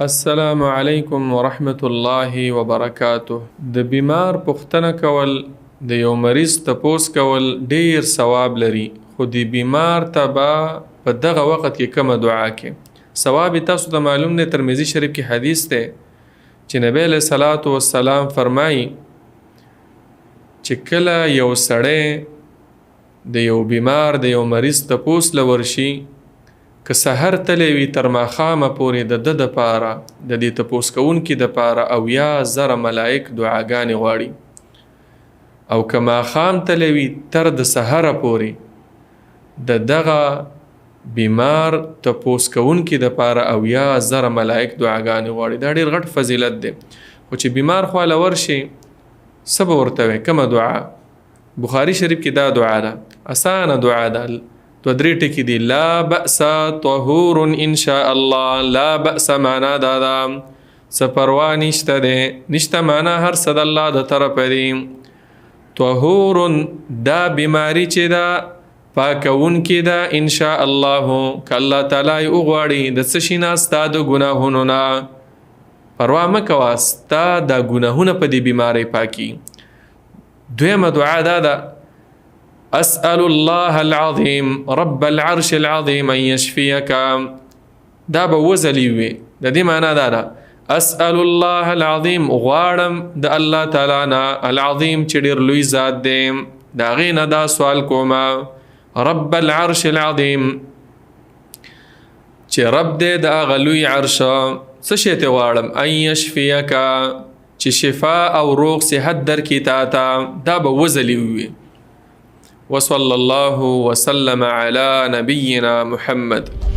السلام علیکم ورحمت الله وبرکاته. د بیمار پوښتنه کول د یو مریض تپوس کول ډیر ثواب لري، خو د بیمار ته به په دغه وخت کې کومه دعا کې ثواب تاسو ته معلوم دی. ترمذی شریف کې حدیث دی چې نبی علیہ الصلوۃ والسلام فرمایي چې کله یو سړی د یو بیمار د یو مریض تپوس لورشي، که سحر تلی وي تر ماښامه پورې د ده دپاره د دې تپوس کوونکي دپاره 80,000 ملائک دعاګانې غواړي، او که ماښام تلی وي تر د سحره پورې د دغه بیمار تپوس کوونکي دپاره 80,000 ملائک دعاګانې غواړي. دا ډېر غټ فضیلت دی. خو چې بیمار خواله ورشي څه به ورته وایي؟ کومه دعا؟ بخاري شریف کې دا دعا ده، اسانه دعا ده، 2-3 ټکي دي. لا بأس طهور ان شاء الله. لا بأس معنا دا ده څه پروا نشته دی، نشته معنا هر څه د الله د طرفه دی. طهور دا بیماری چې ده پاکونکې ده، ان شاء الله که الله تعالی یې وغواړي د څه شي نه؟ ستا د ګناهونو نه. پروا مه کوه، ستا دا ګناهونه په دې بیمارۍ پاکي. دویمه دعا دا ده، أسأل الله العظيم رب العرش العظيم أن يشفيك. دا به وزلی وي، د دې معنا دا ده أسأل الله العظيم، غواړم د الله تعالی نه العظیم چې ډېر لوی ذات دی، د هغې نه دا سوال کومه. رب العرش العظیم چې رب دی د هغه لوی عرش، څه شی ته غواړم؟ أن يشفيك، چې شفا او روغ صحت درکړي تا ته. دا به وزلی وي. وصلى الله وسلم على نبينا محمد.